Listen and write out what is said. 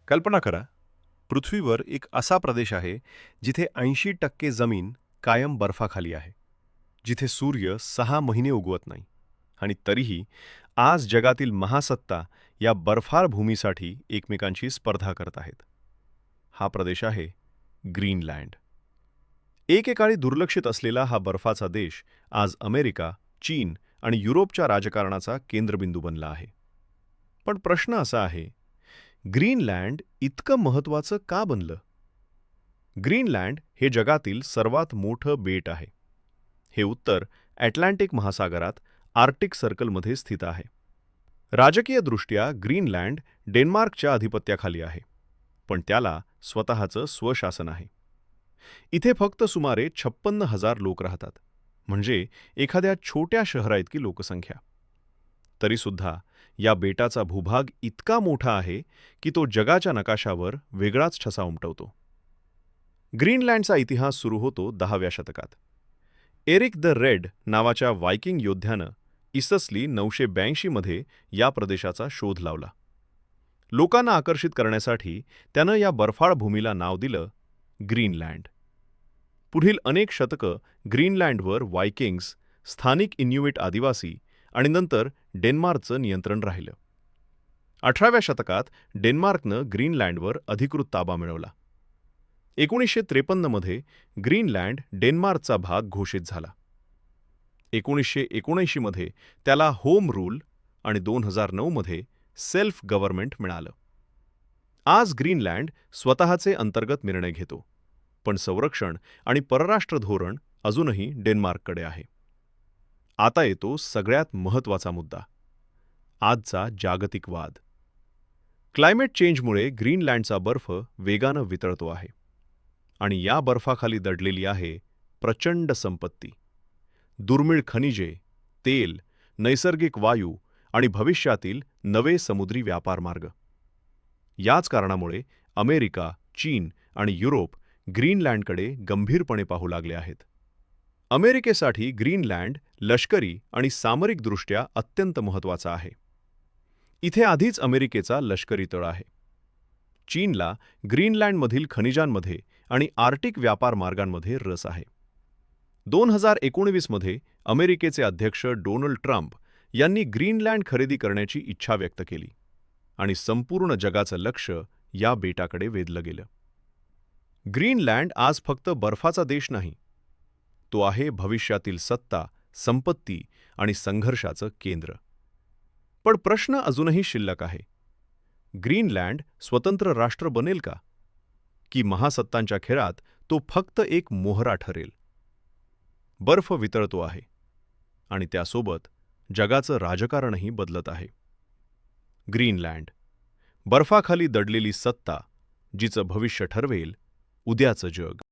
कल्पना करा, पृथ्वीवर एक असा प्रदेश आहे जिथे 80% जमीन कायम बर्फाखाली आहे, जिथे सूर्य 6 महिने उगवत नाही आणि तरीही आज जगातील महासत्ता या बर्फाळ भूमीसाठी एकमेकांशी स्पर्धा करत आहेत. हा प्रदेश आहे ग्रीनलँड. एकेकाळी दुर्लक्षित असलेला हा बर्फाचा देश आज अमेरिका, चीन आणि युरोपच्या राजकारणाचा केंद्रबिंदू बनला आहे. पण प्रश्न असा आहे, ग्रीनलँड इतकं महत्त्वाचं का बनलं? ग्रीनलँड हे जगातील सर्वात मोठं बेट आहे. हे उत्तर अटलांटिक महासागरात आर्क्टिक सर्कलमध्ये स्थित आहे. राजकीयदृष्ट्या ग्रीनलँड डेन्मार्कच्या अधिपत्याखाली आहे, पण त्याला स्वतःचं स्वशासन आहे. इथे फक्त सुमारे 56,000 लोक राहतात, म्हणजे एखाद्या छोट्या शहराइतकी लोकसंख्या. तरीसुद्धा या बेटाचा भूभाग इतका मोठा आहे की तो जगाच्या नकाशावर वेगळाच ठसा उमटवतो. ग्रीनलँडचा इतिहास सुरू होतो 10व्या शतकात. एरिक द रेड नावाच्या वायकिंग योद्ध्यानं इससली 982 मध्ये या प्रदेशाचा शोध लावला. लोकांना आकर्षित करण्यासाठी त्यानं या बर्फाळ भूमीला नाव दिलं ग्रीनलँड. पुढील अनेक शतकं ग्रीनलँडवर वायकिंग्स, स्थानिक इन्युइट आदिवासी आणि नंतर डेन्मार्कचं नियंत्रण राहिलं. 18व्या शतकात डेन्मार्कनं ग्रीनलँडवर अधिकृत ताबा मिळवला. 1953 मध्ये ग्रीनलँड डेन्मार्कचा भाग घोषित झाला. 1979 मध्ये त्याला होम रूल आणि 2009 मध्ये सेल्फ गव्हर्नमेंट मिळालं. आज ग्रीनलँड स्वतःचे अंतर्गत निर्णय घेतो, पण संरक्षण आणि परराष्ट्र धोरण अजूनही डेन्मार्ककडे आहे. आता येतो सगळ्यात महत्त्वाचा मुद्दा, आजचा जागतिक वाद. क्लायमेट चेंजमुळे ग्रीनलँडचा बर्फ वेगानं वितळतो आहे आणि या बर्फाखाली दडलेली आहे प्रचंड संपत्ती, दुर्मिळ खनिजे, तेल, नैसर्गिक वायू आणि भविष्यातील नवे समुद्री व्यापार मार्ग. याच कारणामुळे अमेरिका, चीन आणि युरोप ग्रीनलँडकडे गंभीरपणे पाहू लागले आहेत. अमेरिकेसाठी ग्रीनलँड लष्करी आणि सामरिकदृष्ट्या अत्यंत महत्त्वाचा आहे. इथे आधीच अमेरिकेचा लष्करी तळ आहे. चीनला ग्रीनलँडमधील खनिजांमध्ये आणि आर्क्टिक व्यापार मार्गांमध्ये रस आहे. 2019 मध्ये अमेरिकेचे अध्यक्ष डोनाल्ड ट्रम्प यांनी ग्रीनलँड खरेदी करण्याची इच्छा व्यक्त केली आणि संपूर्ण जगाचं लक्ष या बेटाकडे वेधलं गेलं. ग्रीनलँड आज फक्त बर्फाचा देश नाही, तो आहे भविष्यातील सत्ता, संपत्ती आणि संघर्षाचं केंद्र. पण प्रश्न अजूनही शिल्लक आहे. ग्रीनलँड स्वतंत्र राष्ट्र बनेल का? की महासत्तांच्या खेळात तो फक्त एक मोहरा ठरेल? बर्फ वितळतो आहे आणि त्यासोबत जगाचं राजकारणही बदलत आहे. ग्रीनलँड, बर्फाखाली दडलेली सत्ता, जिचं भविष्य ठरवेल उद्याचं जग.